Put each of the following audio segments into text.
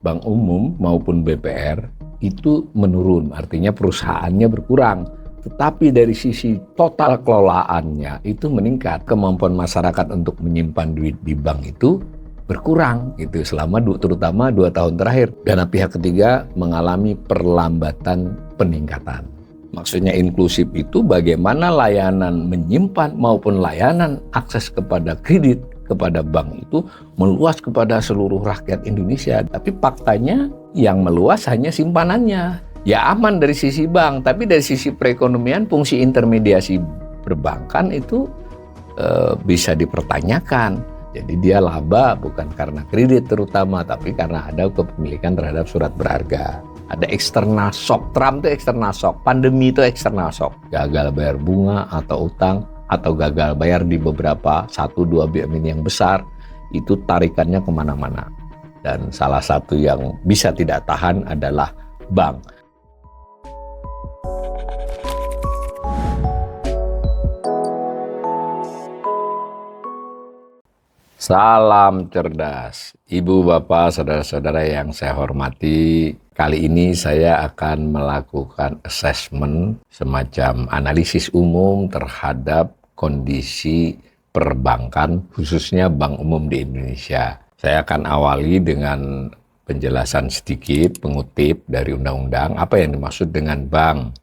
bank umum maupun BPR itu menurun, artinya perusahaannya berkurang. Tetapi dari sisi total kelolaannya itu meningkat. Kemampuan masyarakat untuk menyimpan duit di bank itu berkurang gitu selama terutama 2 tahun terakhir. Dan pihak ketiga mengalami perlambatan peningkatan. Maksudnya inklusif itu bagaimana layanan menyimpan maupun layanan akses kepada kredit kepada bank itu meluas kepada seluruh rakyat Indonesia. Tapi faktanya yang meluas hanya simpanannya. Ya aman dari sisi bank, tapi dari sisi perekonomian fungsi intermediasi perbankan itu bisa dipertanyakan. Jadi dia laba bukan karena kredit terutama, tapi karena ada kepemilikan terhadap surat berharga. Ada external shock, Trump itu external shock, pandemi itu external shock. Gagal bayar bunga atau utang, atau gagal bayar di beberapa 1-2 BUMN yang besar, itu tarikannya kemana-mana. Dan salah satu yang bisa tidak tahan adalah bank. Salam cerdas, Ibu, Bapak, Saudara-saudara yang saya hormati. Kali ini saya akan melakukan assessment, semacam analisis umum terhadap kondisi perbankan, khususnya bank umum di Indonesia. Saya akan awali dengan penjelasan sedikit, pengutip dari undang-undang, apa yang dimaksud dengan bank.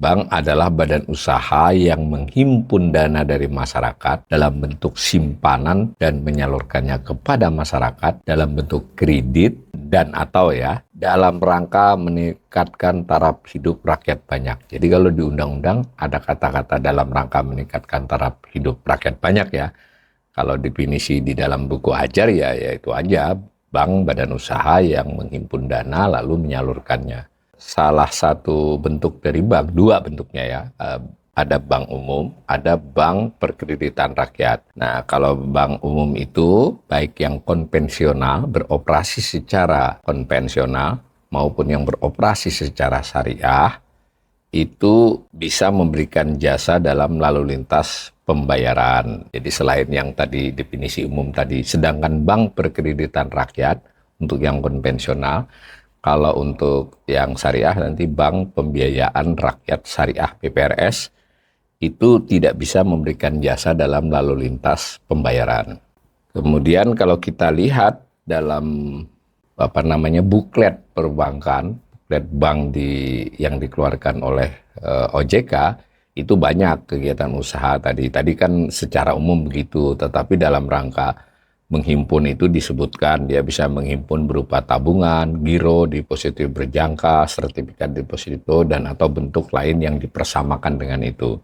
Bank adalah badan usaha yang menghimpun dana dari masyarakat dalam bentuk simpanan dan menyalurkannya kepada masyarakat dalam bentuk kredit dan atau dalam rangka meningkatkan taraf hidup rakyat banyak. Jadi kalau di undang-undang ada kata-kata dalam rangka meningkatkan taraf hidup rakyat banyak ya. Kalau definisi di dalam buku ajar ya itu aja, bank badan usaha yang menghimpun dana lalu menyalurkannya. Salah satu bentuk dari bank, 2 bentuknya ya, ada bank umum, ada bank perkreditan rakyat. Nah, kalau bank umum itu baik yang konvensional, beroperasi secara konvensional, maupun yang beroperasi secara syariah, itu bisa memberikan jasa dalam lalu lintas pembayaran. Jadi selain yang tadi definisi umum tadi, sedangkan bank perkreditan rakyat untuk yang konvensional, kalau untuk yang syariah nanti Bank Pembiayaan Rakyat Syariah BPRS itu tidak bisa memberikan jasa dalam lalu lintas pembayaran. Kemudian kalau kita lihat dalam buklet perbankan, buklet bank yang dikeluarkan oleh OJK, itu banyak kegiatan usaha tadi. Tadi kan secara umum begitu, tetapi dalam rangka menghimpun itu disebutkan dia bisa menghimpun berupa tabungan, giro, deposito berjangka, sertifikat deposito, dan atau bentuk lain yang dipersamakan dengan itu.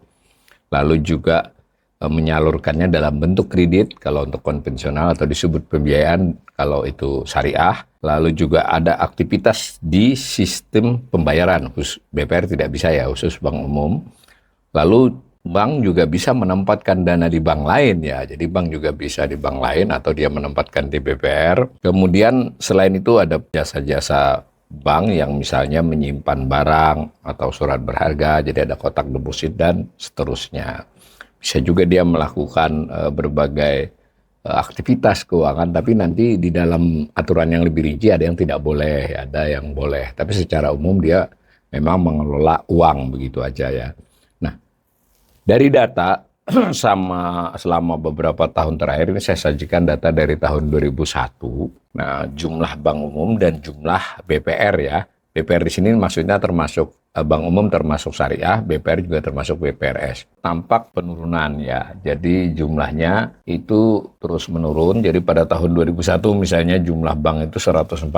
Lalu juga menyalurkannya dalam bentuk kredit kalau untuk konvensional atau disebut pembiayaan kalau itu syariah. Lalu juga ada aktivitas di sistem pembayaran, khusus BPR tidak bisa ya, khusus bank umum. Lalu bank juga bisa menempatkan dana di bank lain ya, jadi bank juga bisa di bank lain atau dia menempatkan di BPR. Kemudian selain itu ada jasa-jasa bank yang misalnya menyimpan barang atau surat berharga, jadi ada kotak deposit dan seterusnya. Bisa juga dia melakukan berbagai aktivitas keuangan, tapi nanti di dalam aturan yang lebih rinci ada yang tidak boleh, ada yang boleh. Tapi secara umum dia memang mengelola uang begitu aja ya. Dari data selama beberapa tahun terakhir ini saya sajikan data dari tahun 2001. Nah, jumlah bank umum dan jumlah BPR ya. BPR di sini maksudnya termasuk bank umum termasuk syariah, BPR juga termasuk BPRS. Tampak penurunan ya. Jadi jumlahnya itu terus menurun. Jadi pada tahun 2001 misalnya jumlah bank itu 145,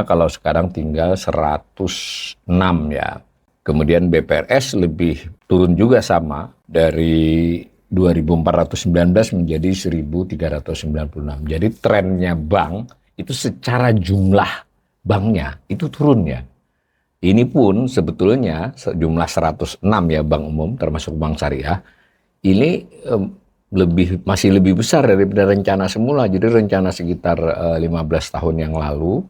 kalau sekarang tinggal 106 ya. Kemudian BPRS lebih turun juga sama dari 2.419 menjadi 1.396. Jadi trennya bank itu secara jumlah banknya itu turun ya. Ini pun sebetulnya jumlah 106 ya bank umum termasuk bank syariah. Ini masih lebih besar daripada rencana semula. Jadi rencana sekitar 15 tahun yang lalu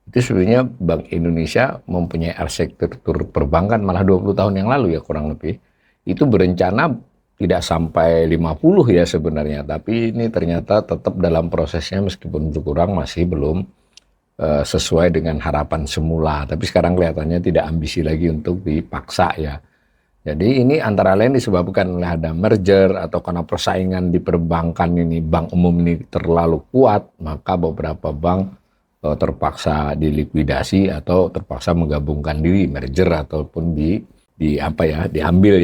itu sebenarnya Bank Indonesia mempunyai arsitektur perbankan malah 20 tahun yang lalu ya kurang lebih. Itu berencana tidak sampai 50 ya sebenarnya, tapi ini ternyata tetap dalam prosesnya meskipun berkurang masih belum sesuai dengan harapan semula. Tapi sekarang kelihatannya tidak ambisi lagi untuk dipaksa ya. Jadi ini antara lain disebabkan oleh ada merger atau karena persaingan di perbankan ini, bank umum ini terlalu kuat, maka beberapa bank terpaksa dilikuidasi atau terpaksa menggabungkan diri, merger ataupun diambil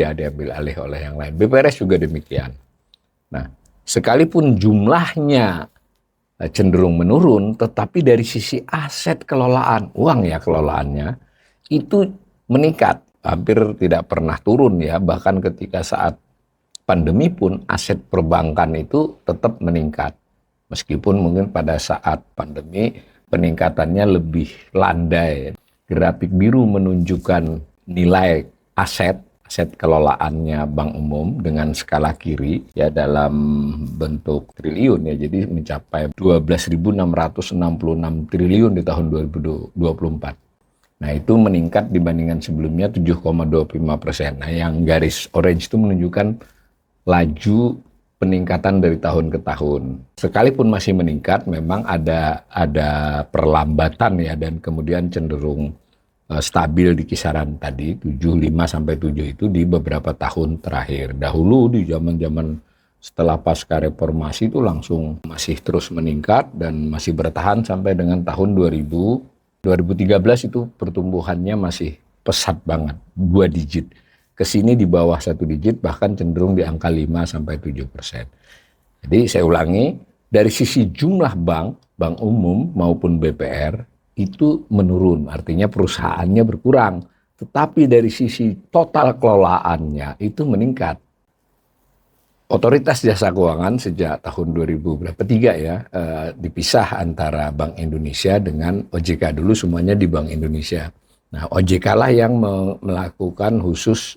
alih oleh yang lain. BPRS juga demikian. Nah, sekalipun jumlahnya cenderung menurun, tetapi dari sisi aset kelolaan, uang ya kelolaannya, itu meningkat. Hampir tidak pernah turun ya, bahkan ketika saat pandemi pun aset perbankan itu tetap meningkat. Meskipun mungkin pada saat pandemi peningkatannya lebih landai. Grafik biru menunjukkan nilai aset kelolaannya bank umum dengan skala kiri ya dalam bentuk triliun ya, jadi mencapai 12.666 triliun di tahun 2024. Nah itu meningkat dibandingkan sebelumnya 7,25%. Nah yang garis orange itu menunjukkan laju peningkatan dari tahun ke tahun. Sekalipun masih meningkat, memang ada perlambatan ya, dan kemudian cenderung stabil di kisaran tadi 7,5 sampai 7 itu di beberapa tahun terakhir. Dahulu di zaman-zaman setelah pasca reformasi itu langsung masih terus meningkat dan masih bertahan sampai dengan tahun 2013 itu pertumbuhannya masih pesat banget, 2 digit. Kesini di bawah 1 digit, bahkan cenderung di angka 5 sampai 7%. Jadi saya ulangi, dari sisi jumlah bank umum maupun BPR itu menurun, artinya perusahaannya berkurang. Tetapi dari sisi total kelolaannya itu meningkat. Otoritas Jasa Keuangan sejak tahun 2003 ya dipisah antara Bank Indonesia dengan OJK. Dulu semuanya di Bank Indonesia. Nah OJK lah yang melakukan khusus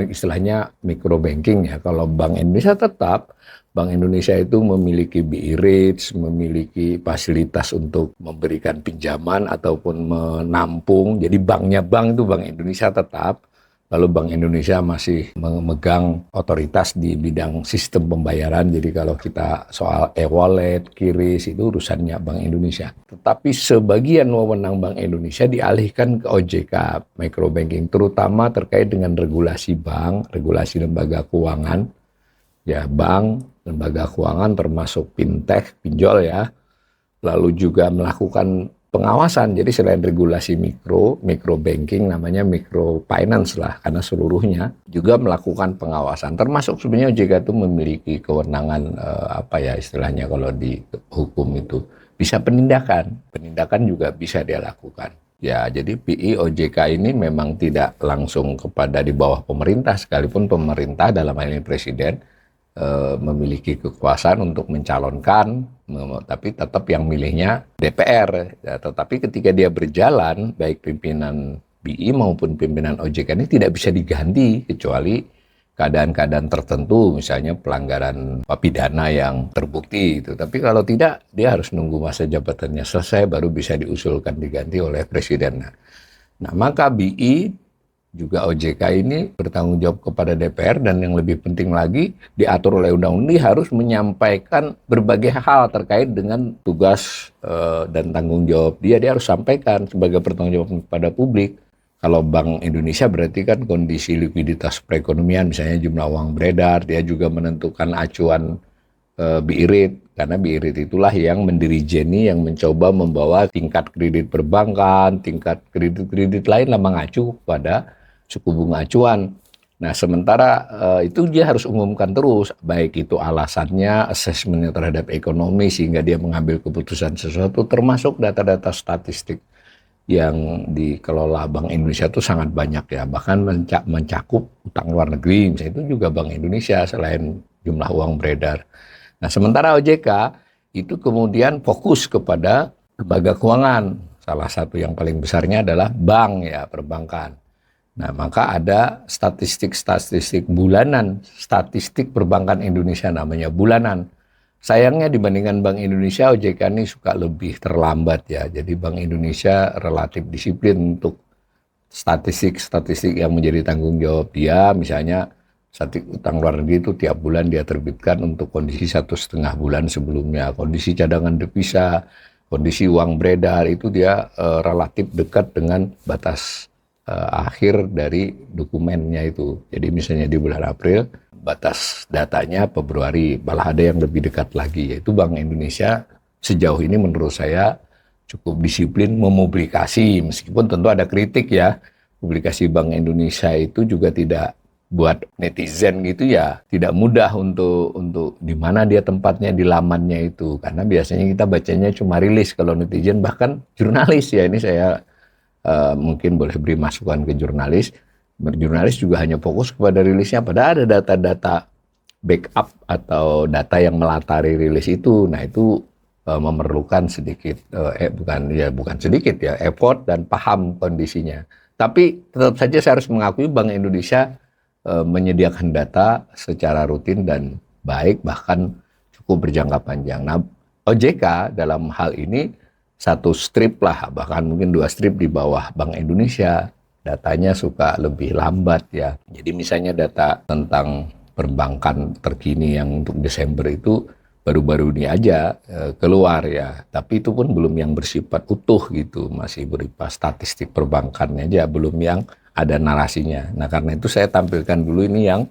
istilahnya micro banking ya. Kalau Bank Indonesia tetap, Bank Indonesia itu memiliki BI Rates, memiliki fasilitas untuk memberikan pinjaman ataupun menampung. Jadi banknya bank itu Bank Indonesia tetap. Lalu Bank Indonesia masih memegang otoritas di bidang sistem pembayaran. Jadi kalau kita soal e-wallet, QRIS itu urusannya Bank Indonesia. Tetapi sebagian wewenang Bank Indonesia dialihkan ke OJK microbanking, terutama terkait dengan regulasi bank, regulasi lembaga keuangan. Ya, bank, lembaga keuangan termasuk fintech, pinjol ya. Lalu juga melakukan pengawasan. Jadi selain regulasi micro banking namanya micro finance lah, karena seluruhnya juga melakukan pengawasan. Termasuk sebenarnya OJK itu memiliki kewenangan istilahnya kalau di hukum itu bisa penindakan. Penindakan juga bisa dia lakukan. Ya, jadi BI OJK ini memang tidak langsung kepada di bawah pemerintah, sekalipun pemerintah dalam hal ini presiden memiliki kekuasaan untuk mencalonkan, tapi tetap yang milihnya DPR. Ya, tetapi ketika dia berjalan, baik pimpinan BI maupun pimpinan OJK ini tidak bisa diganti kecuali keadaan-keadaan tertentu, misalnya pelanggaran pidana yang terbukti itu. Tapi kalau tidak, dia harus nunggu masa jabatannya selesai baru bisa diusulkan diganti oleh presiden. Nah, maka BI juga OJK ini bertanggung jawab kepada DPR, dan yang lebih penting lagi diatur oleh undang-undang harus menyampaikan berbagai hal terkait dengan tugas dan tanggung jawab dia harus sampaikan sebagai bertanggung jawab kepada publik. Kalau Bank Indonesia berarti kan kondisi likuiditas perekonomian, misalnya jumlah uang beredar, dia juga menentukan acuan BI Rate, karena BI Rate itulah yang mendirijeni, yang mencoba membawa tingkat kredit perbankan, tingkat kredit lain lah mengacu pada suku bunga acuan. Nah, sementara itu dia harus umumkan terus, baik itu alasannya, asesmennya terhadap ekonomi sehingga dia mengambil keputusan sesuatu, termasuk data-data statistik yang dikelola Bank Indonesia itu sangat banyak ya, bahkan mencakup utang luar negeri, misalnya itu juga Bank Indonesia selain jumlah uang beredar. Nah, sementara OJK itu kemudian fokus kepada lembaga keuangan, salah satu yang paling besarnya adalah bank ya, perbankan. Nah, maka ada statistik bulanan, statistik perbankan Indonesia namanya bulanan. Sayangnya dibandingkan Bank Indonesia, OJK ini suka lebih terlambat ya. Jadi Bank Indonesia relatif disiplin untuk statistik yang menjadi tanggung jawab dia. Misalnya statistik utang luar negeri itu tiap bulan dia terbitkan untuk kondisi 1,5 bulan sebelumnya. Kondisi cadangan devisa, kondisi uang beredar itu dia relatif dekat dengan batas akhir dari dokumennya itu. Jadi misalnya di bulan April, batas datanya Februari, malah ada yang lebih dekat lagi, yaitu Bank Indonesia sejauh ini menurut saya cukup disiplin mempublikasi, meskipun tentu ada kritik ya. Publikasi Bank Indonesia itu juga tidak buat netizen gitu ya, tidak mudah untuk di mana dia tempatnya di lamannya itu, karena biasanya kita bacanya cuma rilis. Kalau netizen bahkan jurnalis ya, ini saya mungkin boleh beri masukan ke jurnalis. Jurnalis juga hanya fokus kepada rilisnya, padahal ada data-data backup atau data yang melatari rilis itu. Nah itu memerlukan sedikit bukan sedikit ya, effort dan paham kondisinya. Tapi tetap saja saya harus mengakui Bank Indonesia menyediakan data secara rutin dan baik, bahkan cukup berjangka panjang. Nah, OJK dalam hal ini satu strip lah, bahkan mungkin 2 strip di bawah Bank Indonesia, datanya suka lebih lambat ya. Jadi misalnya data tentang perbankan terkini yang untuk Desember itu baru-baru ini aja keluar ya, tapi itu pun belum yang bersifat utuh gitu, masih berupa statistik perbankannya aja, belum yang ada narasinya. Nah karena itu saya tampilkan dulu ini yang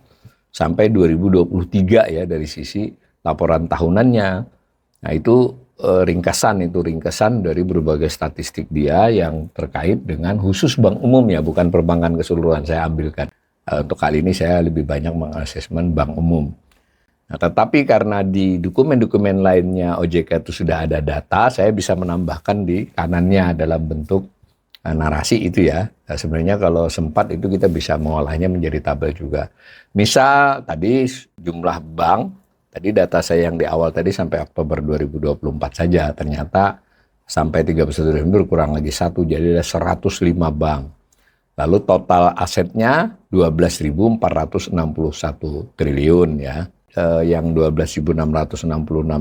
sampai 2023 ya, dari sisi laporan tahunannya. Nah itu ringkasan dari berbagai statistik dia yang terkait dengan khusus bank umum ya, bukan perbankan keseluruhan saya ambilkan. Untuk kali ini saya lebih banyak mengasesmen bank umum. Nah, tetapi karena di dokumen-dokumen lainnya OJK itu sudah ada data, saya bisa menambahkan di kanannya dalam bentuk narasi itu ya. Nah, sebenarnya kalau sempat itu kita bisa mengolahnya menjadi tabel juga. Misal tadi jumlah bank, tadi data saya yang di awal tadi sampai Oktober 2024 saja, ternyata sampai 31 Desember kurang lagi 1, jadi ada 105 bank. Lalu total asetnya 12.461 triliun ya. Yang 12.666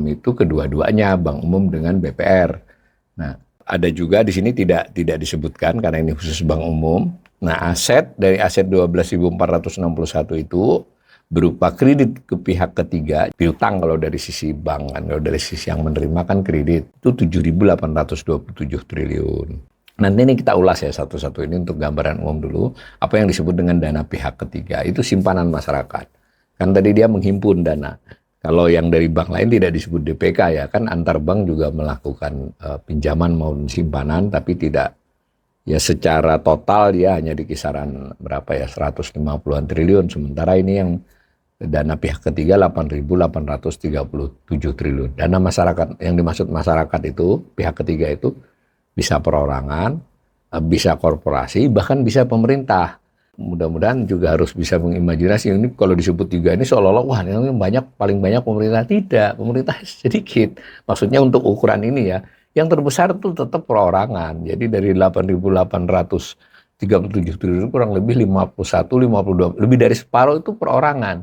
itu kedua-duanya bank umum dengan BPR. Nah, ada juga di sini tidak disebutkan karena ini khusus bank umum. Nah, dari aset 12.461 itu berupa kredit ke pihak ketiga, piutang kalau dari sisi bank kan, kalau dari sisi yang menerima kan kredit itu 7.827 triliun. Nanti ini kita ulas ya satu-satu ini untuk gambaran umum dulu. Apa yang disebut dengan dana pihak ketiga itu simpanan masyarakat. Kan tadi dia menghimpun dana. Kalau yang dari bank lain tidak disebut DPK ya, kan antar bank juga melakukan pinjaman maupun simpanan, tapi tidak ya secara total dia hanya di kisaran berapa ya, 150-an triliun. Sementara ini yang dana pihak ketiga 8.837 triliun. Dana masyarakat, yang dimaksud masyarakat itu, pihak ketiga itu bisa perorangan, bisa korporasi, bahkan bisa pemerintah. Mudah-mudahan juga harus bisa mengimajinasi ini kalau disebut 3 ini seolah-olah wah ini paling banyak pemerintah. Tidak, pemerintah sedikit. Maksudnya untuk ukuran ini ya, yang terbesar itu tetap perorangan. Jadi dari 8.837 triliun kurang lebih 52, lebih dari separuh itu perorangan.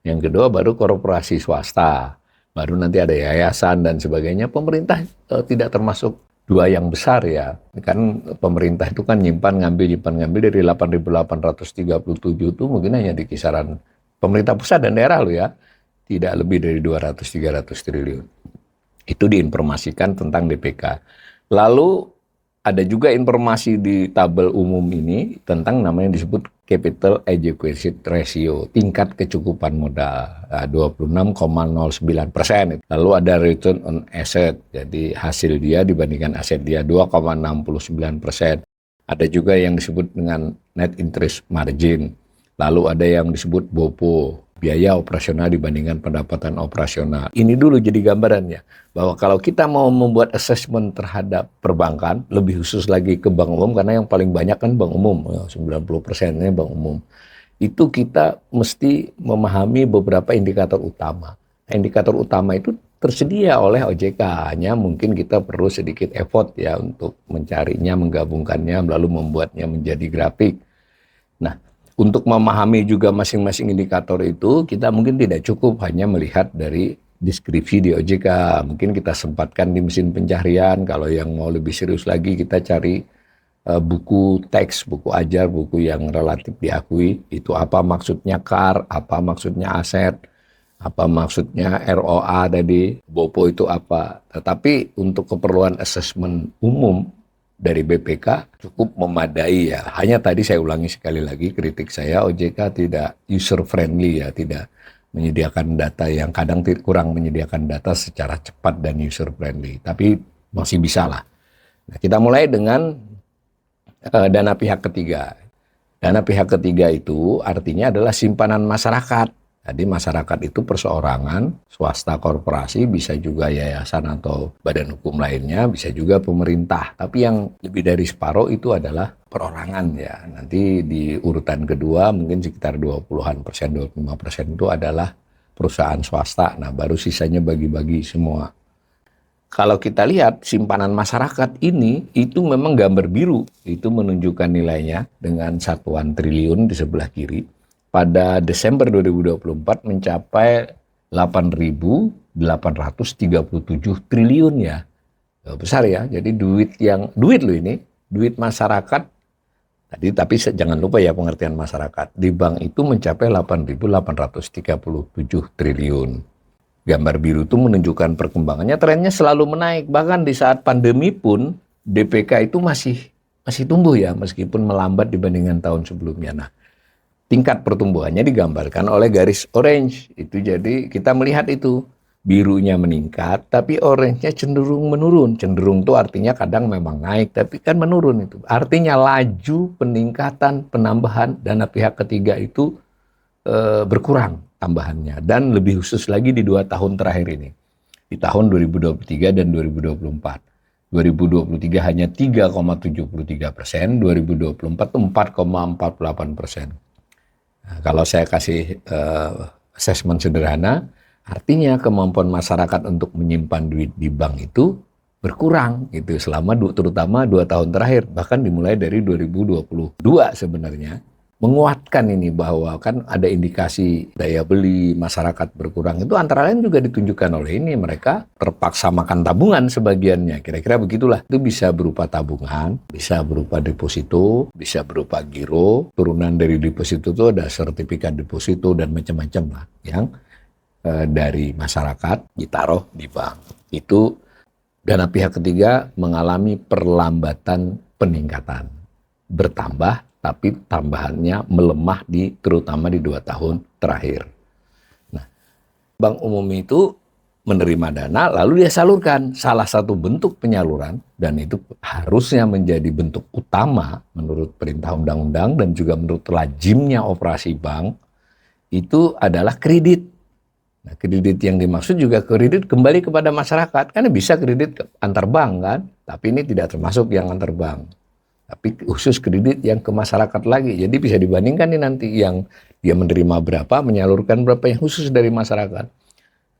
Yang kedua baru korporasi swasta, baru nanti ada yayasan dan sebagainya. Pemerintah tidak termasuk 2 yang besar ya, kan pemerintah itu kan nyimpan ngambil dari 8.837 itu mungkin hanya di kisaran pemerintah pusat dan daerah loh ya, tidak lebih dari 200-300 triliun. Itu diinformasikan tentang DPK. Lalu ada juga informasi di tabel umum ini tentang namanya disebut Capital Adequacy Ratio, tingkat kecukupan modal, 26,09%. Lalu ada Return on Asset, jadi hasil dia dibandingkan aset dia 2,69%. Ada juga yang disebut dengan Net Interest Margin. Lalu ada yang disebut BOPO, biaya operasional dibandingkan pendapatan operasional. Ini dulu jadi gambarannya, bahwa kalau kita mau membuat assessment terhadap perbankan, lebih khusus lagi ke bank umum, karena yang paling banyak kan bank umum, 90%-nya bank umum, itu kita mesti memahami beberapa indikator utama. Indikator utama itu tersedia oleh OJK, hanya mungkin kita perlu sedikit effort ya untuk mencarinya, menggabungkannya, lalu membuatnya menjadi grafik. Nah, untuk memahami juga masing-masing indikator itu, kita mungkin tidak cukup hanya melihat dari deskripsi di OJK. Mungkin kita sempatkan di mesin pencarian, kalau yang mau lebih serius lagi kita cari buku teks, buku ajar, buku yang relatif diakui. Itu apa maksudnya CAR, apa maksudnya aset, Apa maksudnya ROA tadi, BOPO itu apa. Tetapi untuk keperluan asesmen umum dari BPK cukup memadai ya. Hanya tadi saya ulangi sekali lagi kritik saya, OJK tidak user friendly ya, tidak menyediakan data yang kadang kurang menyediakan data secara cepat dan user friendly. Tapi masih bisa lah. Nah, kita mulai dengan dana pihak ketiga. Dana pihak ketiga itu artinya adalah simpanan masyarakat. Jadi masyarakat itu perseorangan, swasta, korporasi, bisa juga yayasan atau badan hukum lainnya, bisa juga pemerintah. Tapi yang lebih dari separuh itu adalah perorangan ya. Nanti di urutan kedua mungkin sekitar 20-an%, 25% itu adalah perusahaan swasta. Nah, baru sisanya bagi-bagi semua. Kalau kita lihat simpanan masyarakat ini, itu memang gambar biru. Itu menunjukkan nilainya dengan satuan triliun di sebelah kiri. Pada Desember 2024 mencapai 8.837 triliun ya. Besar ya. Jadi duit loh ini, duit masyarakat tadi, tapi jangan lupa ya pengertian masyarakat. Di bank itu mencapai 8.837 triliun. Gambar biru itu menunjukkan perkembangannya, trennya selalu menaik. Bahkan di saat pandemi pun DPK itu masih tumbuh ya, meskipun melambat dibandingkan tahun sebelumnya. Nah, tingkat pertumbuhannya digambarkan oleh garis orange. Itu jadi kita melihat itu birunya meningkat, tapi orange-nya cenderung menurun. Cenderung itu artinya kadang memang naik, tapi kan menurun itu. Artinya laju peningkatan penambahan dana pihak ketiga itu berkurang tambahannya. Dan lebih khusus lagi di 2 tahun terakhir ini. Di tahun 2023 dan 2024. 2023 hanya 3,73%, 2024 itu 4,48%. Nah, kalau saya kasih assessment sederhana, artinya kemampuan masyarakat untuk menyimpan duit di bank itu berkurang gitu selama terutama 2 tahun terakhir, bahkan dimulai dari 2022 sebenarnya. Menguatkan ini bahwa kan ada indikasi daya beli masyarakat berkurang, itu antara lain juga ditunjukkan oleh ini, mereka terpaksa makan tabungan sebagiannya, kira-kira begitulah. Itu bisa berupa tabungan, bisa berupa deposito, bisa berupa giro, turunan dari deposito itu ada sertifikat deposito dan macam-macam lah yang dari masyarakat ditaruh di bank. Itu dana pihak ketiga mengalami perlambatan peningkatan, bertambah tapi tambahannya melemah terutama di 2 tahun terakhir. Nah, bank umum itu menerima dana lalu dia salurkan. Salah satu bentuk penyaluran, dan itu harusnya menjadi bentuk utama menurut perintah undang-undang dan juga menurut lazimnya operasi bank, itu adalah kredit. Nah, kredit yang dimaksud juga kredit kembali kepada masyarakat. Karena bisa kredit antar bank kan, tapi ini tidak termasuk yang antar bank. Tapi khusus kredit yang ke masyarakat lagi. Jadi bisa dibandingkan nih nanti yang dia menerima berapa, menyalurkan berapa yang khusus dari masyarakat.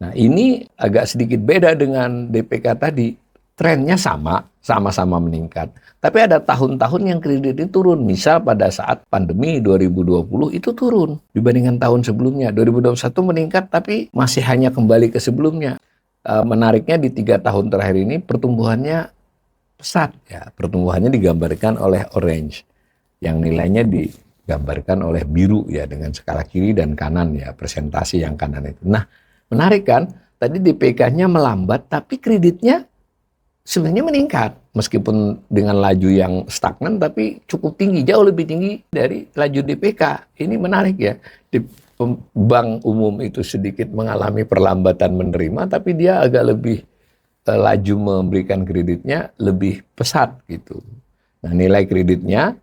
Nah, ini agak sedikit beda dengan DPK tadi. Trennya sama-sama meningkat. Tapi ada tahun-tahun yang kredit itu turun. Misal pada saat pandemi 2020 itu turun dibandingkan tahun sebelumnya. 2021 meningkat tapi masih hanya kembali ke sebelumnya. Menariknya di 3 tahun terakhir ini pertumbuhannya pesat ya, pertumbuhannya digambarkan oleh orange, yang nilainya digambarkan oleh biru ya dengan skala kiri dan kanan ya, presentasi yang kanan itu. Nah, menarik kan? Tadi DPK-nya melambat tapi kreditnya sebenarnya meningkat meskipun dengan laju yang stagnan tapi cukup tinggi, jauh lebih tinggi dari laju DPK. Ini menarik ya. Bank umum itu sedikit mengalami perlambatan menerima tapi dia agak lebih laju memberikan kreditnya lebih pesat gitu. Nah, nilai kreditnya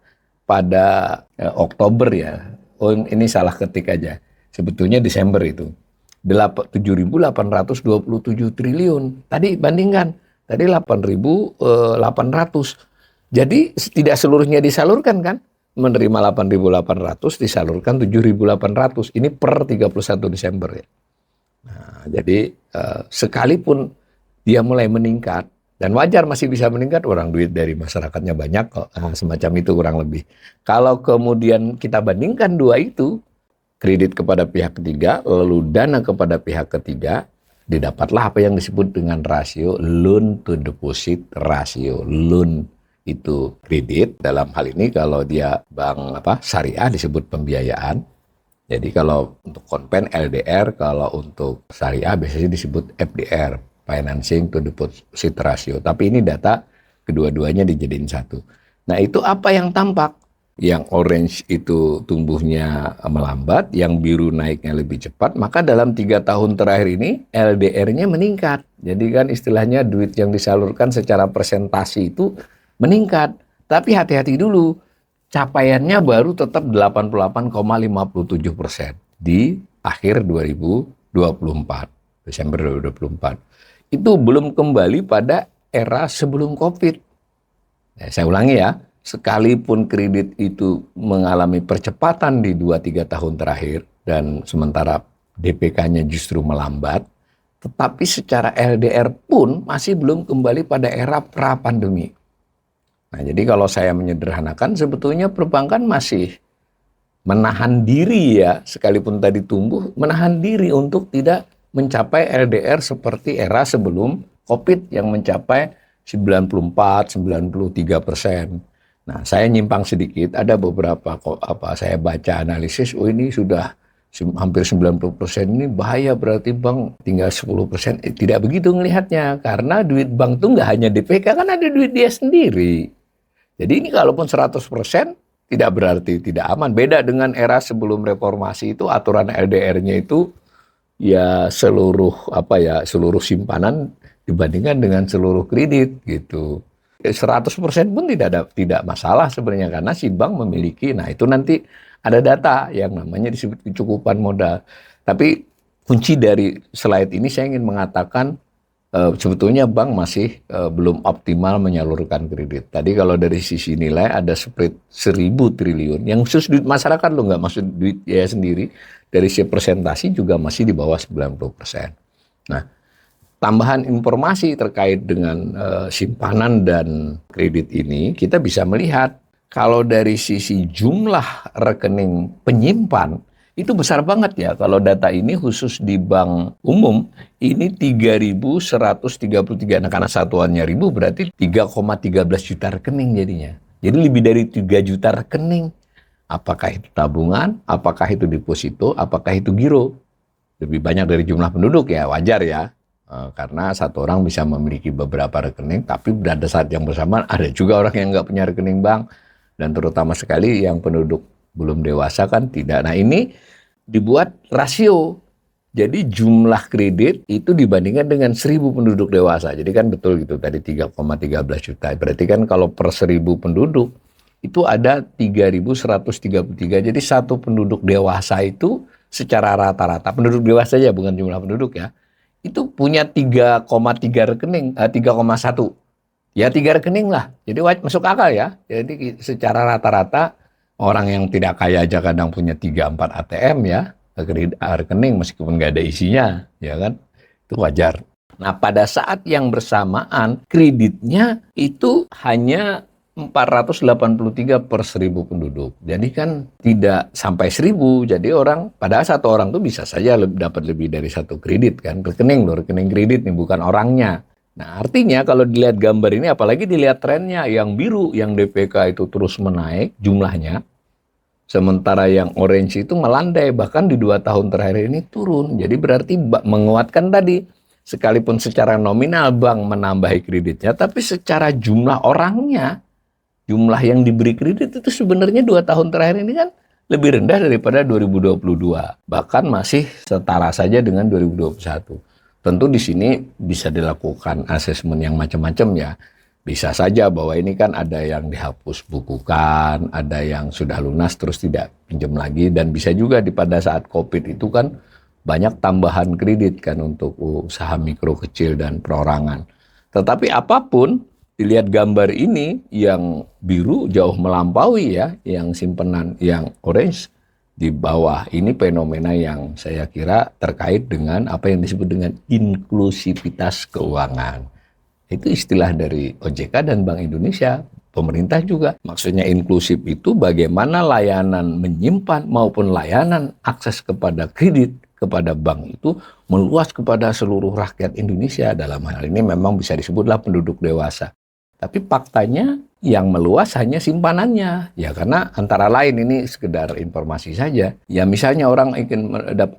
pada Oktober ya, ini salah ketik aja, sebetulnya Desember itu 7.827 triliun. Tadi bandingkan, tadi 8.800. Jadi tidak seluruhnya disalurkan kan, menerima 8.800 disalurkan 7.800. Ini per 31 Desember ya. Nah, jadi sekalipun dia mulai meningkat, dan wajar masih bisa meningkat, orang duit dari masyarakatnya banyak kok, semacam itu kurang lebih. Kalau kemudian kita bandingkan dua itu, kredit kepada pihak ketiga, lalu dana kepada pihak ketiga, didapatlah apa yang disebut dengan rasio loan to deposit ratio. Loan itu kredit, dalam hal ini kalau dia bank syariah disebut pembiayaan, Jadi kalau untuk konven LDR, kalau untuk syariah biasanya disebut FDR, financing to deposit ratio. Tapi ini data kedua-duanya dijadiin satu. Nah itu apa yang tampak? Yang orange itu tumbuhnya melambat, yang biru naiknya lebih cepat, maka dalam 3 tahun terakhir ini LDR-nya meningkat. Jadi kan istilahnya duit yang disalurkan secara presentasi itu meningkat. Tapi hati-hati dulu, capaiannya baru tetap 88,57% di akhir 2024, Desember 2024. Itu belum kembali pada era sebelum COVID. Saya ulangi ya, sekalipun kredit itu mengalami percepatan di 2-3 tahun terakhir dan sementara DPK-nya justru melambat, tetapi secara LDR pun masih belum kembali pada era pra-pandemi. Nah, jadi kalau saya menyederhanakan, sebetulnya perbankan masih menahan diri ya, sekalipun tadi tumbuh, menahan diri untuk tidak mencapai LDR seperti era sebelum COVID yang mencapai 94-93%. Nah, saya nyimpang sedikit, ada beberapa saya baca analisis, ini sudah hampir 90% ini bahaya, berarti bank tinggal 10%. Tidak begitu ngelihatnya, karena duit bank tuh nggak hanya DPK, kan ada duit dia sendiri. Jadi ini kalaupun 100% tidak berarti tidak aman. Beda dengan era sebelum reformasi itu aturan LDR-nya itu ya seluruh simpanan dibandingkan dengan seluruh kredit gitu. 100% pun tidak masalah sebenarnya karena si bank memiliki. Nah, itu nanti ada data yang namanya disebut kecukupan modal. Tapi kunci dari slide ini saya ingin mengatakan sebetulnya bank masih belum optimal menyalurkan kredit. Tadi kalau dari sisi nilai ada spread 1.000 triliun, yang khusus duit masyarakat loh, nggak maksud duit ya sendiri, dari si presentasi juga masih di bawah 90%. Nah, tambahan informasi terkait dengan simpanan dan kredit ini, kita bisa melihat kalau dari sisi jumlah rekening penyimpan, itu besar banget ya. Kalau data ini khusus di bank umum, ini 3.133. Nah, karena satuannya ribu berarti 3,13 juta rekening jadinya. Jadi lebih dari 3 juta rekening. Apakah itu tabungan, apakah itu deposito, apakah itu giro. Lebih banyak dari jumlah penduduk ya, wajar ya. Karena satu orang bisa memiliki beberapa rekening, tapi pada saat yang bersamaan ada juga orang yang nggak punya rekening bank. Dan terutama sekali yang penduduk belum dewasa kan tidak. Nah ini dibuat rasio. Jadi jumlah kredit itu dibandingkan dengan 1.000 penduduk dewasa. Jadi kan betul gitu tadi 3,13 juta. Berarti kan kalau per 1.000 penduduk itu ada 3.133. Jadi satu penduduk dewasa itu secara rata-rata, penduduk dewasa aja bukan jumlah penduduk ya, itu punya 3,3 rekening, 3,1. Ya 3 rekening lah. Jadi masuk akal ya. Jadi secara rata-rata orang yang tidak kaya aja kadang punya 3-4 ATM ya, rekening meskipun nggak ada isinya, ya kan? Itu wajar. Nah, pada saat yang bersamaan kreditnya itu hanya 483 per 1.000 penduduk. Jadi kan tidak sampai 1.000. Jadi padahal satu orang tuh bisa saja dapat lebih dari satu kredit kan. Rekening kredit nih bukan orangnya. Nah, artinya kalau dilihat gambar ini, apalagi dilihat trennya, yang biru, yang DPK itu terus menaik jumlahnya, sementara yang orange itu melandai, bahkan di 2 tahun terakhir ini turun. Jadi berarti menguatkan tadi, sekalipun secara nominal bank menambahi kreditnya, tapi secara jumlah orangnya, jumlah yang diberi kredit itu sebenarnya 2 tahun terakhir ini kan lebih rendah daripada 2022. Bahkan masih setara saja dengan 2021. Tentu di sini bisa dilakukan asesmen yang macam-macam ya. Bisa saja bahwa ini kan ada yang dihapus bukukan, ada yang sudah lunas terus tidak pinjam lagi, dan bisa juga pada saat COVID itu kan banyak tambahan kredit kan untuk usaha mikro kecil dan perorangan. Tetapi apapun, dilihat gambar ini yang biru jauh melampaui ya, yang simpenan yang orange di bawah. Ini fenomena yang saya kira terkait dengan apa yang disebut dengan inklusivitas keuangan. Itu istilah dari OJK dan Bank Indonesia, pemerintah juga. Maksudnya inklusif itu bagaimana layanan menyimpan maupun layanan akses kepada kredit kepada bank itu meluas kepada seluruh rakyat Indonesia. Dalam hal ini memang bisa disebutlah penduduk dewasa. Tapi faktanya yang meluas hanya simpanannya. Ya karena antara lain ini sekedar informasi saja. Ya misalnya orang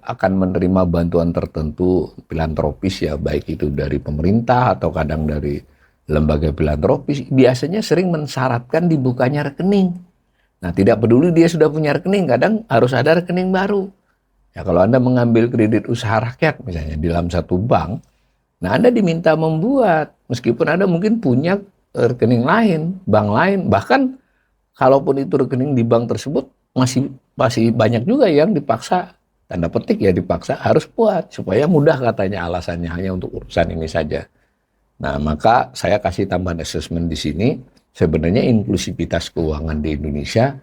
akan menerima bantuan tertentu filantropis ya, baik itu dari pemerintah atau kadang dari lembaga filantropis, biasanya sering mensyaratkan dibukanya rekening. Nah tidak peduli dia sudah punya rekening, kadang harus ada rekening baru. Ya kalau Anda mengambil kredit usaha rakyat misalnya di dalam satu bank, nah Anda diminta membuat, meskipun Anda mungkin punya rekening lain, bank lain, bahkan kalaupun itu rekening di bank tersebut masih banyak juga yang dipaksa, tanda petik ya dipaksa harus buat supaya mudah katanya alasannya hanya untuk urusan ini saja. Nah maka saya kasih tambahan assessment di sini, sebenarnya inklusivitas keuangan di Indonesia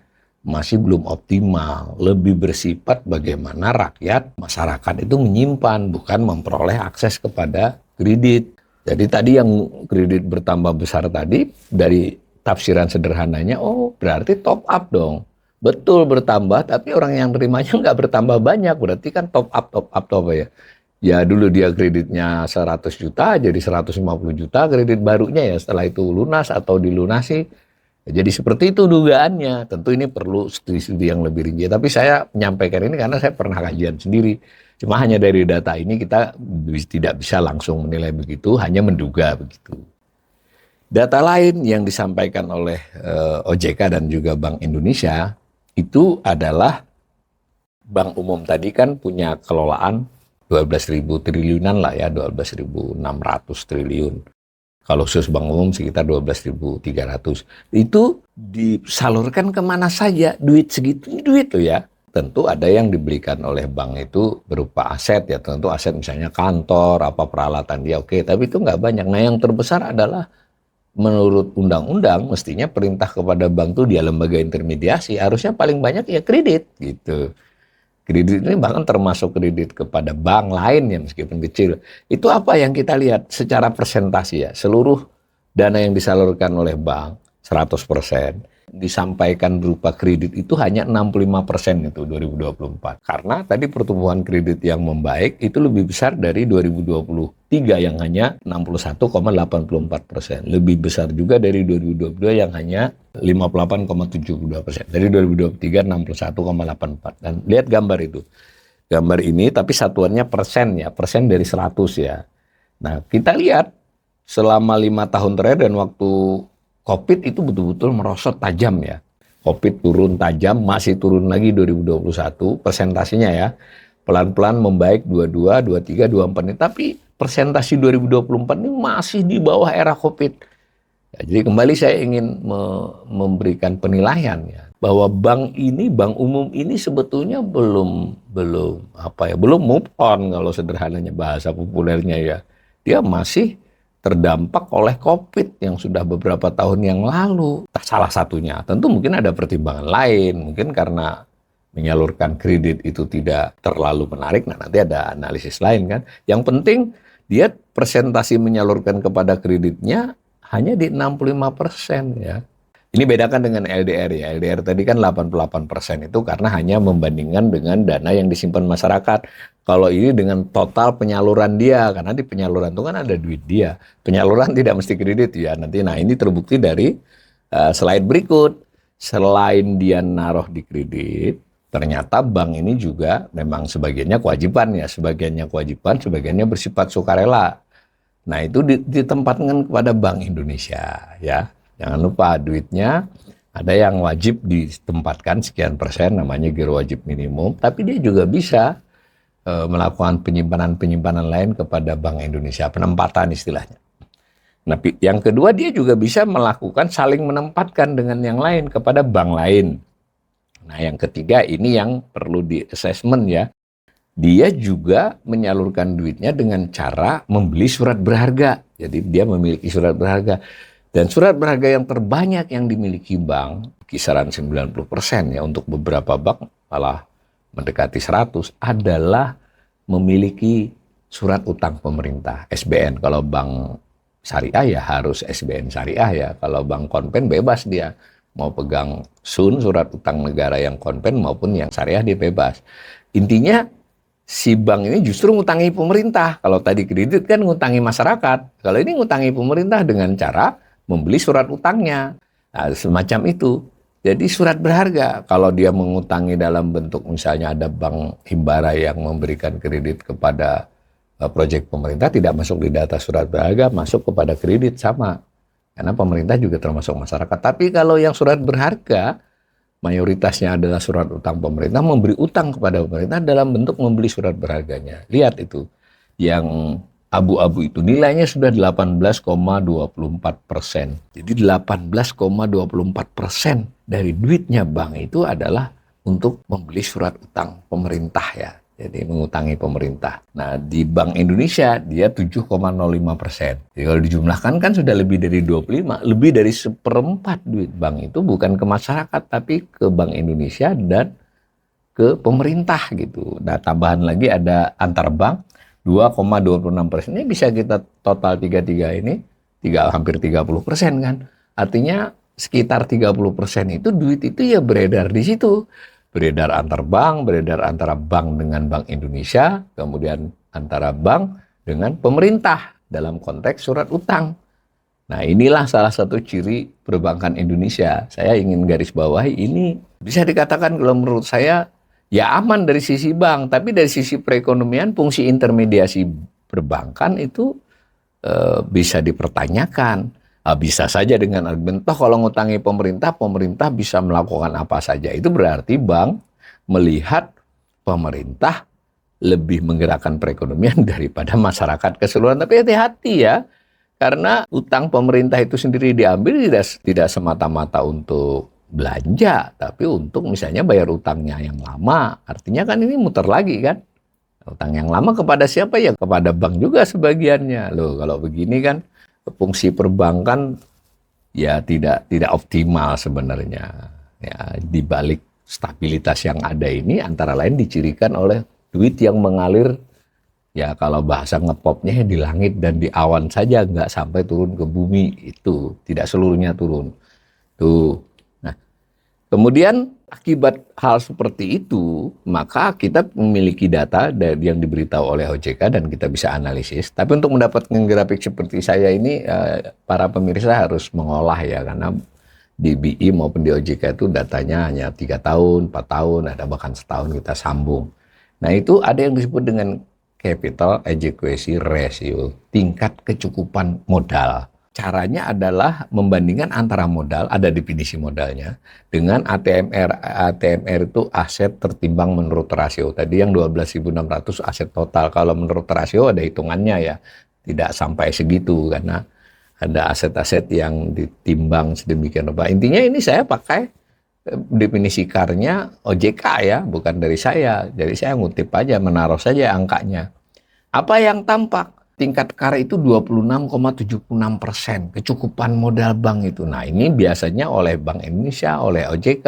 masih belum optimal, lebih bersifat bagaimana rakyat, masyarakat itu menyimpan, bukan memperoleh akses kepada kredit. Jadi tadi yang kredit bertambah besar tadi, dari tafsiran sederhananya, oh berarti top up dong. Betul bertambah, tapi orang yang terimanya nggak bertambah banyak, berarti kan top up apa ya. Ya dulu dia kreditnya 100 juta, jadi 150 juta kredit barunya ya setelah itu lunas atau dilunasi. Jadi seperti itu dugaannya. Tentu ini perlu studi-studi yang lebih rinci. Tapi saya menyampaikan ini karena saya pernah kajian sendiri. Cuma hanya dari data ini kita tidak bisa langsung menilai begitu, hanya menduga begitu. Data lain yang disampaikan oleh OJK dan juga Bank Indonesia itu adalah bank umum tadi kan punya kelolaan 12.000 triliunan lah ya, 12.600 triliun. Kalau khusus bank umum sekitar 12.300. Itu disalurkan kemana saja duit segitu, duit tuh ya. Tentu ada yang dibelikan oleh bank itu berupa aset ya, tentu aset misalnya kantor, apa peralatan dia oke, tapi itu nggak banyak. Nah yang terbesar adalah menurut undang-undang mestinya perintah kepada bank tuh dia lembaga intermediasi, harusnya paling banyak ya kredit gitu. Kredit ini bahkan termasuk kredit kepada bank lain ya meskipun kecil. Itu apa yang kita lihat secara persentase ya. Seluruh dana yang disalurkan oleh bank 100% disampaikan berupa kredit itu hanya 65% itu 2024. Karena tadi pertumbuhan kredit yang membaik itu lebih besar dari 2023 yang hanya 61,84%. Lebih besar juga dari 2022 yang hanya 58,72%. Dari 2023 61,84. Dan lihat gambar itu. Gambar ini tapi satuannya persen ya, persen dari 100 ya. Nah, kita lihat selama 5 tahun terakhir dan waktu COVID itu betul-betul merosot tajam ya. COVID turun tajam, masih turun lagi 2021, persentasenya ya. Pelan-pelan membaik 22, 23, 24 ini. Tapi persentase 2024 ini masih di bawah era COVID. Ya, jadi kembali saya ingin memberikan penilaian ya. Bahwa bank umum ini sebetulnya belum move on kalau sederhananya bahasa populernya ya. Dia masih terdampak oleh COVID yang sudah beberapa tahun yang lalu. Salah satunya, tentu mungkin ada pertimbangan lain, mungkin karena menyalurkan kredit itu tidak terlalu menarik, nah nanti ada analisis lain kan. Yang penting dia persentase menyalurkan kepada kreditnya hanya di 65% ya. Ini bedakan dengan LDR ya. LDR tadi kan 88% itu karena hanya membandingkan dengan dana yang disimpan masyarakat. Kalau ini dengan total penyaluran dia, karena di penyaluran itu kan ada duit dia. Penyaluran tidak mesti kredit ya. Nanti, nah ini terbukti dari slide berikut. Selain dia naruh di kredit, ternyata bank ini juga memang sebagiannya kewajiban ya. Sebagiannya kewajiban, sebagiannya bersifat sukarela. Nah itu ditempatkan kepada Bank Indonesia ya. Jangan lupa duitnya ada yang wajib ditempatkan sekian persen namanya giro wajib minimum. Tapi dia juga bisa melakukan penyimpanan lain kepada Bank Indonesia. Penempatan istilahnya. Nah yang kedua dia juga bisa melakukan saling menempatkan dengan yang lain kepada bank lain. Nah yang ketiga ini yang perlu di assessment ya. Dia juga menyalurkan duitnya dengan cara membeli surat berharga. Jadi dia memiliki surat berharga. Dan surat berharga yang terbanyak yang dimiliki bank, kisaran 90% ya, untuk beberapa bank malah mendekati 100, adalah memiliki surat utang pemerintah, SBN. Kalau bank syariah ya harus SBN syariah ya. Kalau bank konven bebas dia. Mau pegang surat utang negara yang konven maupun yang syariah dia bebas. Intinya si bank ini justru ngutangi pemerintah. Kalau tadi kredit kan ngutangi masyarakat. Kalau ini ngutangi pemerintah dengan cara membeli surat utangnya. Nah, semacam itu. Jadi surat berharga, kalau dia mengutangi dalam bentuk misalnya ada bank himbara yang memberikan kredit kepada proyek pemerintah, tidak masuk di data surat berharga, masuk kepada kredit sama. Karena pemerintah juga termasuk masyarakat. Tapi kalau yang surat berharga, mayoritasnya adalah surat utang pemerintah, memberi utang kepada pemerintah dalam bentuk membeli surat berharganya. Lihat itu, yang abu-abu itu nilainya sudah 18,24%. Jadi 18,24% dari duitnya bank itu adalah untuk membeli surat utang pemerintah ya. Jadi mengutangi pemerintah. Nah di Bank Indonesia dia 7,05%. Jadi kalau dijumlahkan kan sudah lebih dari 25, lebih dari seperempat duit bank itu bukan ke masyarakat tapi ke Bank Indonesia dan ke pemerintah gitu. Nah tambahan lagi ada antar bank 2,26%. Ini bisa kita total 33 ini hampir 30% kan. Artinya sekitar 30% itu duit itu ya beredar di situ. Beredar antar bank, beredar antara bank dengan Bank Indonesia, kemudian antara bank dengan pemerintah dalam konteks surat utang. Nah inilah salah satu ciri perbankan Indonesia. Saya ingin garis bawahi ini bisa dikatakan kalau menurut saya ya aman dari sisi bank, tapi dari sisi perekonomian fungsi intermediasi perbankan itu bisa dipertanyakan. Bisa saja dengan argumen toh kalau ngutangi pemerintah bisa melakukan apa saja. Itu berarti bank melihat pemerintah lebih menggerakkan perekonomian daripada masyarakat keseluruhan. Tapi hati-hati ya, karena utang pemerintah itu sendiri diambil tidak semata-mata untuk belanja, tapi untuk misalnya bayar utangnya yang lama. Artinya kan ini muter lagi kan. Utang yang lama kepada siapa ya? Kepada bank juga sebagiannya. Loh kalau begini kan fungsi perbankan ya tidak optimal sebenarnya. Ya, di balik stabilitas yang ada ini antara lain dicirikan oleh duit yang mengalir ya kalau bahasa ngepopnya di langit dan di awan saja, nggak sampai turun ke bumi, itu tidak seluruhnya turun. Tuh. Nah, kemudian akibat hal seperti itu, maka kita memiliki data yang diberitahu oleh OJK dan kita bisa analisis. Tapi untuk mendapatkan grafik seperti saya ini, para pemirsa harus mengolah ya, karena di BI maupun di OJK itu datanya hanya 3 tahun, 4 tahun, ada bahkan setahun kita sambung. Nah itu ada yang disebut dengan capital adequacy ratio, tingkat kecukupan modal. Caranya adalah membandingkan antara modal, ada definisi modalnya, dengan ATMR. ATMR itu aset tertimbang menurut rasio. Tadi yang 12.600 aset total. Kalau menurut rasio ada hitungannya ya. Tidak sampai segitu karena ada aset-aset yang ditimbang sedemikian rupa. Intinya ini saya pakai definisi KAR-nya OJK ya, bukan dari saya. Jadi saya ngutip aja, menaruh saja angkanya. Apa yang tampak? Tingkat KAR itu 26,76%, kecukupan modal bank itu. Nah ini biasanya oleh Bank Indonesia, oleh OJK,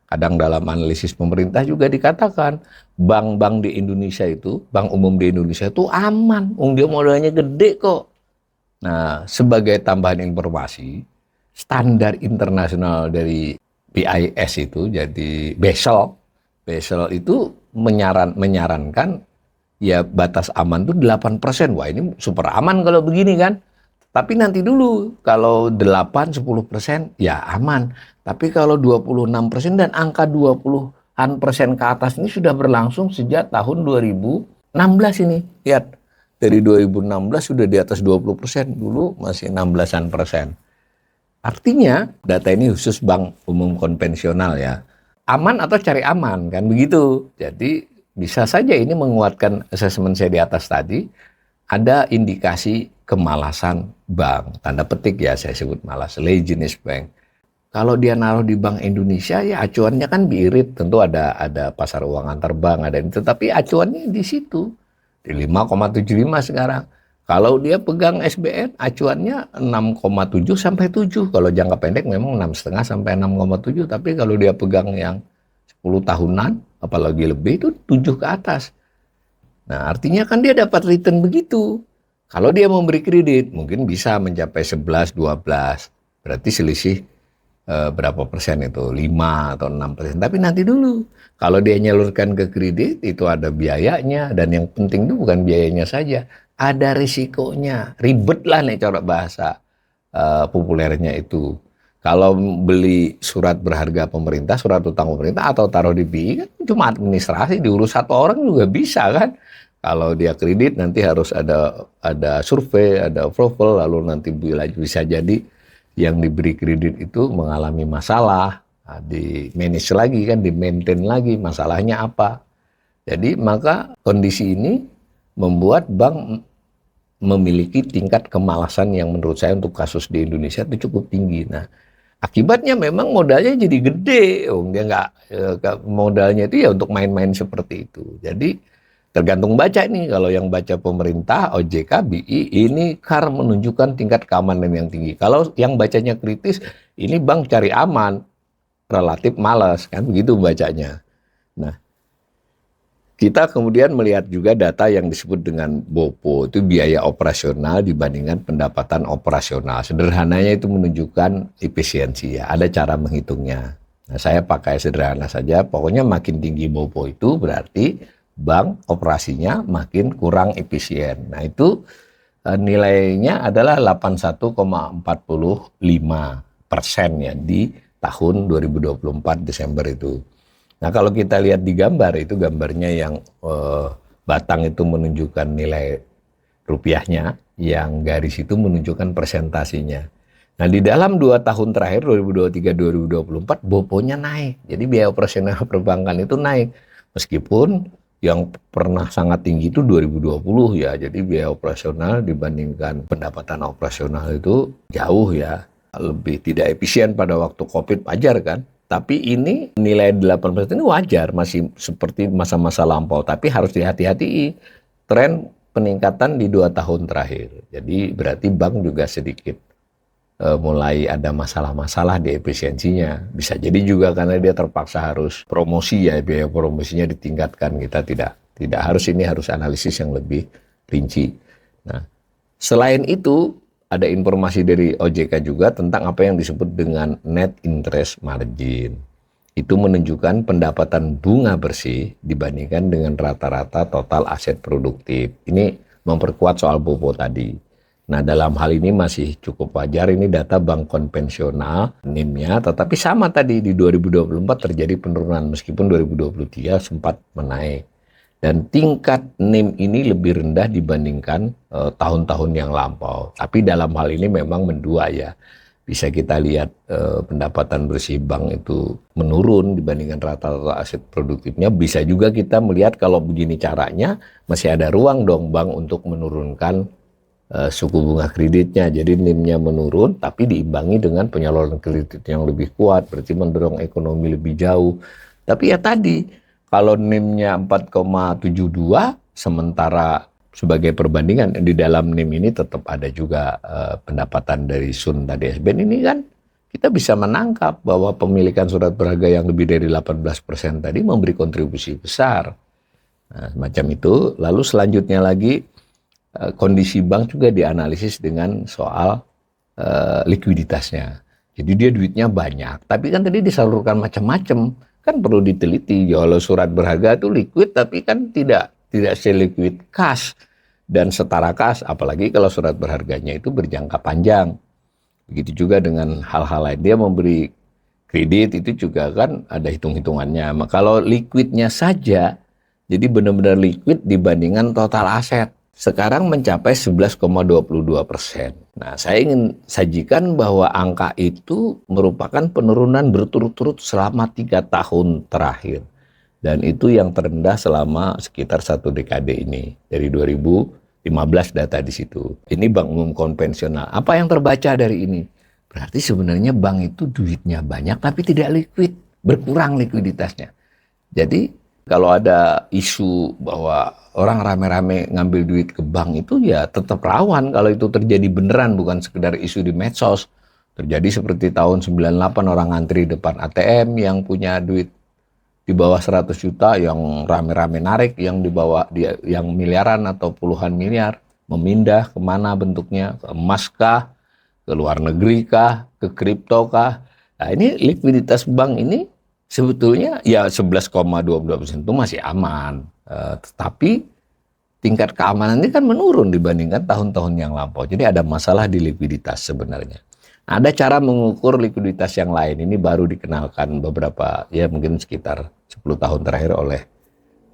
kadang dalam analisis pemerintah juga dikatakan, bank-bank di Indonesia itu, bank umum di Indonesia itu aman, dia modalnya gede kok. Nah sebagai tambahan informasi, standar internasional dari BIS itu, jadi Basel itu menyarankan, ya batas aman itu 8%. Wah ini super aman kalau begini kan. Tapi nanti dulu, kalau 8-10% ya aman. Tapi kalau 26% dan angka 20% ke atas ini sudah berlangsung sejak tahun 2016 ini. Lihat, dari 2016 sudah di atas 20%, dulu masih 16%. Artinya data ini khusus bank umum konvensional ya. Aman atau cari aman kan begitu. Jadi bisa saja ini menguatkan asesmen saya di atas tadi, ada indikasi kemalasan bank. Tanda petik ya saya sebut malas, laziness bank. Kalau dia naruh di Bank Indonesia ya acuannya kan BI-rate, tentu ada pasar uang antar bank, ada ini, tetapi acuannya di situ. Di 5,75 sekarang. Kalau dia pegang SBN, acuannya 6,7 sampai 7. Kalau jangka pendek memang 6,5 sampai 6,7, tapi kalau dia pegang yang 10 tahunan, apalagi lebih itu 7 ke atas. Nah artinya kan dia dapat return begitu. Kalau dia memberi kredit mungkin bisa mencapai 11-12. Berarti selisih berapa persen itu? 5 atau 6%. Tapi nanti dulu. Kalau dia nyalurkan ke kredit itu ada biayanya. Dan yang penting itu bukan biayanya saja. Ada risikonya. Ribet lah nih cara bahasa. populernya itu. Kalau beli surat berharga pemerintah, surat utang pemerintah atau taruh di BI kan cuma administrasi, diurus satu orang juga bisa kan. Kalau dia kredit nanti harus ada survei, ada approval, lalu nanti bisa jadi yang diberi kredit itu mengalami masalah, nah, di manage lagi kan, di maintain lagi masalahnya apa. Jadi maka kondisi ini membuat bank memiliki tingkat kemalasan yang menurut saya untuk kasus di Indonesia itu cukup tinggi. Nah, akibatnya memang modalnya jadi gede, dia nggak modalnya itu ya untuk main-main seperti itu. Jadi tergantung baca nih, kalau yang baca pemerintah, OJK, BI, ini menunjukkan tingkat keamanan yang tinggi. Kalau yang bacanya kritis, ini bank cari aman, relatif malas, kan begitu bacanya. Nah, kita kemudian melihat juga data yang disebut dengan BOPO, itu biaya operasional dibandingkan pendapatan operasional. Sederhananya itu menunjukkan efisiensi ya, ada cara menghitungnya. Nah, saya pakai sederhana saja, pokoknya makin tinggi BOPO itu berarti bank operasinya makin kurang efisien. Nah, itu nilainya adalah 81,45% ya di tahun 2024 Desember itu. Nah, kalau kita lihat di gambar, itu gambarnya yang batang itu menunjukkan nilai rupiahnya, yang garis itu menunjukkan persentasinya. Nah, di dalam 2 tahun terakhir 2023-2024 BOPO-nya naik. Jadi biaya operasional perbankan itu naik. Meskipun yang pernah sangat tinggi itu 2020 ya. Jadi biaya operasional dibandingkan pendapatan operasional itu jauh ya. Lebih tidak efisien pada waktu Covid, wajar kan? Tapi ini nilai 8% ini wajar, masih seperti masa-masa lampau. Tapi harus dihati-hati tren peningkatan di 2 tahun terakhir. Jadi berarti bank juga sedikit mulai ada masalah-masalah di efisiensinya. Bisa jadi juga karena dia terpaksa harus promosi ya, biaya promosinya ditingkatkan. Kita tidak harus, ini harus analisis yang lebih rinci. Nah, selain itu ada informasi dari OJK juga tentang apa yang disebut dengan net interest margin. Itu menunjukkan pendapatan bunga bersih dibandingkan dengan rata-rata total aset produktif. Ini memperkuat soal BOPO tadi. Nah, dalam hal ini masih cukup wajar, ini data bank konvensional NIM-nya, tetapi sama tadi di 2024 terjadi penurunan meskipun 2023 sempat menaik. Dan tingkat NIM ini lebih rendah dibandingkan tahun-tahun yang lampau. Tapi dalam hal ini memang mendua ya. Bisa kita lihat pendapatan bersih bank itu menurun dibandingkan rata-rata aset produktifnya. Bisa juga kita melihat kalau begini caranya masih ada ruang dong bank untuk menurunkan suku bunga kreditnya. Jadi NIM-nya menurun tapi diimbangi dengan penyaluran kredit yang lebih kuat. Berarti mendorong ekonomi lebih jauh. Tapi ya tadi, kalau NIM-nya 4,72, sementara sebagai perbandingan di dalam NIM ini tetap ada juga pendapatan dari Sun tadi SBN ini kan, kita bisa menangkap bahwa pemilikan surat berharga yang lebih dari 18% tadi memberi kontribusi besar. Nah, semacam itu. Lalu selanjutnya lagi kondisi bank juga dianalisis dengan soal likuiditasnya. Jadi dia duitnya banyak, tapi kan tadi disalurkan macam-macam. Kan perlu diteliti, kalau surat berharga itu liquid tapi kan tidak seliquid cash dan setara cash, apalagi kalau surat berharganya itu berjangka panjang. Begitu juga dengan hal-hal lain, dia memberi kredit itu juga kan ada hitung-hitungannya. Kalau liquidnya saja, jadi benar-benar liquid dibandingkan total aset, sekarang mencapai 11,22%. Nah, saya ingin sajikan bahwa angka itu merupakan penurunan berturut-turut selama 3 tahun terakhir. Dan itu yang terendah selama sekitar 1 dekade ini. Dari 2015 data di situ. Ini bank umum konvensional. Apa yang terbaca dari ini? Berarti sebenarnya bank itu duitnya banyak tapi tidak liquid. Berkurang likuiditasnya. Jadi kalau ada isu bahwa orang rame-rame ngambil duit ke bank itu ya tetap rawan kalau itu terjadi beneran, bukan sekedar isu di medsos. Terjadi seperti tahun 98 orang antri depan ATM yang punya duit di bawah 100 juta yang rame-rame narik, yang di bawah yang miliaran atau puluhan miliar, memindah kemana bentuknya, ke emas kah, ke luar negeri kah, ke kripto kah. Nah, ini likuiditas bank ini sebetulnya ya 11,22% itu masih aman, tetapi tingkat keamanan ini kan menurun dibandingkan tahun-tahun yang lampau. Jadi ada masalah di likuiditas sebenarnya. Ada cara mengukur likuiditas yang lain. Ini baru dikenalkan beberapa, ya mungkin sekitar 10 tahun terakhir oleh,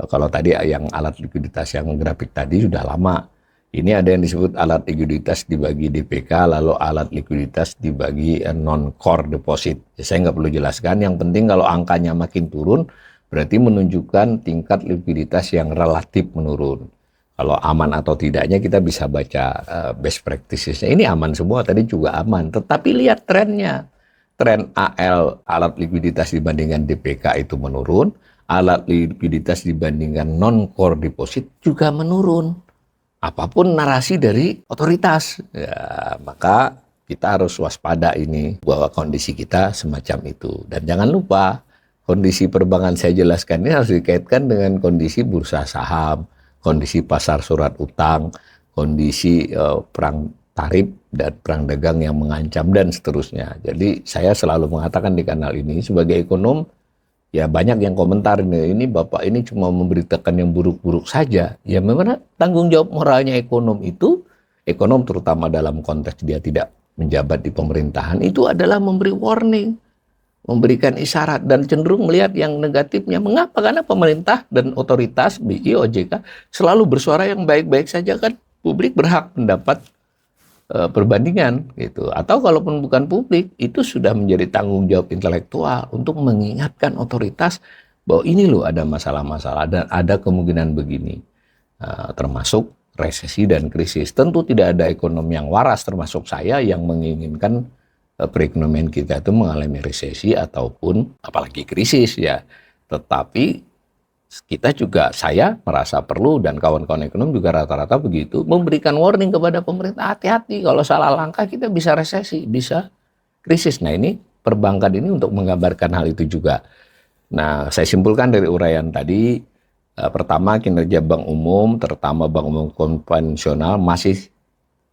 kalau tadi yang alat likuiditas yang grafik tadi sudah lama. Ini ada yang disebut alat likuiditas dibagi DPK, lalu alat likuiditas dibagi non-core deposit. Ya, saya nggak perlu jelaskan, yang penting kalau angkanya makin turun, berarti menunjukkan tingkat likuiditas yang relatif menurun. Kalau aman atau tidaknya kita bisa baca best practices-nya. Ini aman semua, tadi juga aman. Tetapi lihat trennya. Tren AL, alat likuiditas dibandingkan DPK itu menurun. Alat likuiditas dibandingkan non-core deposit juga menurun. Apapun narasi dari otoritas. Ya, maka kita harus waspada ini bahwa kondisi kita semacam itu. Dan jangan lupa, kondisi perbankan saya jelaskan ini harus dikaitkan dengan kondisi bursa saham, kondisi pasar surat utang, kondisi perang tarif dan perang dagang yang mengancam dan seterusnya. Jadi saya selalu mengatakan di kanal ini sebagai ekonom, ya banyak yang komentar ini Bapak ini cuma memberitakan yang buruk-buruk saja. Ya memang tanggung jawab moralnya ekonom itu, ekonom terutama dalam konteks dia tidak menjabat di pemerintahan, itu adalah memberi warning, memberikan isyarat dan cenderung melihat yang negatifnya. Mengapa? Karena pemerintah dan otoritas BI, OJK selalu bersuara yang baik-baik saja kan. Publik berhak mendapat perbandingan gitu. Atau kalaupun bukan publik, itu sudah menjadi tanggung jawab intelektual untuk mengingatkan otoritas bahwa ini loh ada masalah-masalah dan ada kemungkinan begini. Termasuk resesi dan krisis. Tentu tidak ada ekonom yang waras termasuk saya yang menginginkan perekonomian kita itu mengalami resesi ataupun apalagi krisis ya. Tetapi kita juga, saya merasa perlu dan kawan-kawan ekonom juga rata-rata begitu, memberikan warning kepada pemerintah, hati-hati kalau salah langkah kita bisa resesi, bisa krisis. Nah ini perbankan ini untuk menggambarkan hal itu juga. Nah saya simpulkan dari uraian tadi, pertama kinerja bank umum, terutama bank umum konvensional masih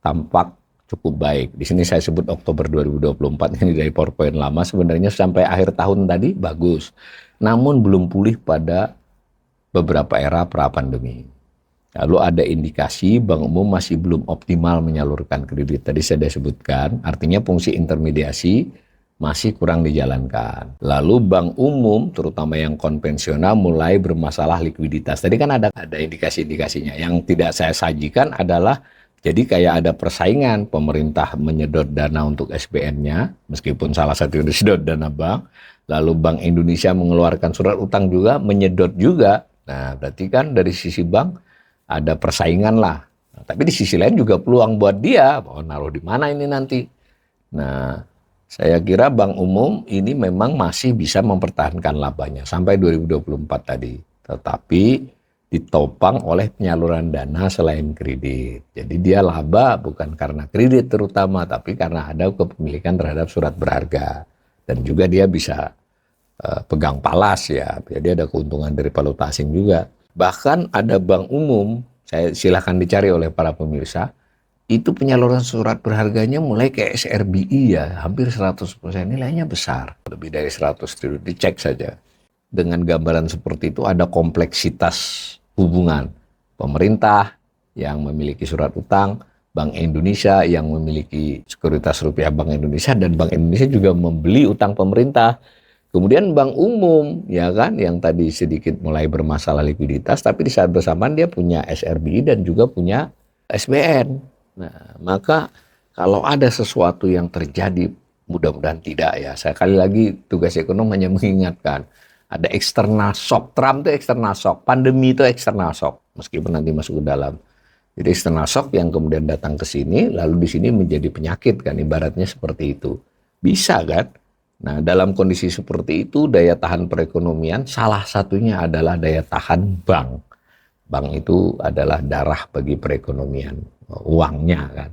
tampak cukup baik. Di sini saya sebut Oktober 2024, ini dari PowerPoint lama, sebenarnya sampai akhir tahun tadi bagus. Namun belum pulih pada beberapa era pra-pandemi. Lalu ada indikasi bank umum masih belum optimal menyalurkan kredit. Tadi saya sudah sebutkan, artinya fungsi intermediasi masih kurang dijalankan. Lalu bank umum, terutama yang konvensional, mulai bermasalah likuiditas. Tadi kan ada indikasi-indikasinya. Yang tidak saya sajikan adalah, jadi kayak ada persaingan, pemerintah menyedot dana untuk SBN-nya, meskipun salah satu disedot dana bank. Lalu Bank Indonesia mengeluarkan surat utang juga, menyedot juga. Nah, berarti kan dari sisi bank ada persaingan lah. Nah, tapi di sisi lain juga peluang buat dia, bahwa naruh di mana ini nanti. Nah, saya kira bank umum ini memang masih bisa mempertahankan labanya sampai 2024 tadi. Tetapi ditopang oleh penyaluran dana selain kredit. Jadi dia laba bukan karena kredit terutama, tapi karena ada kepemilikan terhadap surat berharga. Dan juga dia bisa pegang palas ya, jadi ada keuntungan dari valuta asing juga. Bahkan ada bank umum, saya silakan dicari oleh para pemirsa, itu penyaluran surat berharganya mulai ke SRBI ya, hampir 100%, nilainya besar, lebih dari 100 triliun, dicek saja. Dengan gambaran seperti itu ada kompleksitas hubungan pemerintah yang memiliki surat utang, Bank Indonesia yang memiliki sekuritas rupiah Bank Indonesia, dan Bank Indonesia juga membeli utang pemerintah. Kemudian bank umum, ya kan, yang tadi sedikit mulai bermasalah likuiditas, tapi di saat bersamaan dia punya SRBI dan juga punya SBN. Nah, maka kalau ada sesuatu yang terjadi, mudah-mudahan tidak ya. Saya kali lagi tugas ekonom hanya mengingatkan, ada external shock. Trump itu external shock, pandemi itu external shock, meskipun nanti masuk ke dalam. Jadi external shock yang kemudian datang ke sini, lalu di sini menjadi penyakit kan, ibaratnya seperti itu. Bisa kan? Nah, dalam kondisi seperti itu, daya tahan perekonomian salah satunya adalah daya tahan bank. Bank itu adalah darah bagi perekonomian, uangnya kan.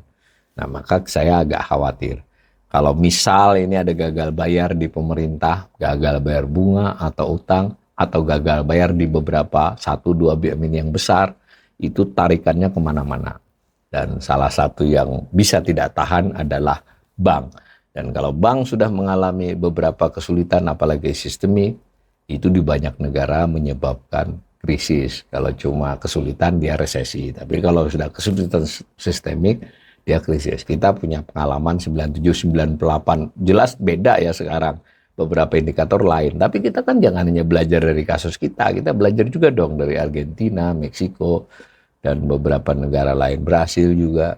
Nah, maka saya agak khawatir. Kalau misal ini ada gagal bayar di pemerintah, gagal bayar bunga atau utang, atau gagal bayar di beberapa 1-2 BUMN yang besar, itu tarikannya kemana-mana. Dan salah satu yang bisa tidak tahan adalah bank. Dan kalau bank sudah mengalami beberapa kesulitan, apalagi sistemik, itu di banyak negara menyebabkan krisis. Kalau cuma kesulitan dia resesi. Tapi kalau sudah kesulitan sistemik dia krisis. Kita punya pengalaman 97, 98. Jelas beda ya sekarang. Beberapa indikator lain. Tapi kita kan jangan hanya belajar dari kasus kita. Kita belajar juga dong dari Argentina, Meksiko, dan beberapa negara lain. Brasil juga.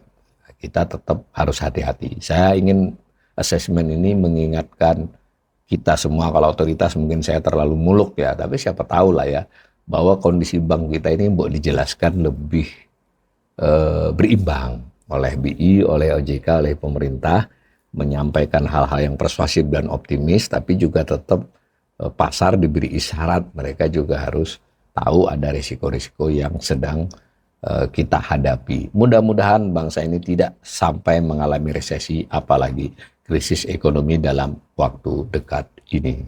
Kita tetap harus hati-hati. Saya ingin asesmen ini mengingatkan kita semua, kalau otoritas mungkin saya terlalu muluk ya, tapi siapa tahu lah ya, bahwa kondisi bank kita ini mau dijelaskan lebih berimbang oleh BI, oleh OJK, oleh pemerintah, menyampaikan hal-hal yang persuasif dan optimis, tapi juga tetap pasar diberi isyarat, mereka juga harus tahu ada risiko-risiko yang sedang kita hadapi. Mudah-mudahan bangsa ini tidak sampai mengalami resesi, apalagi krisis ekonomi dalam waktu dekat ini.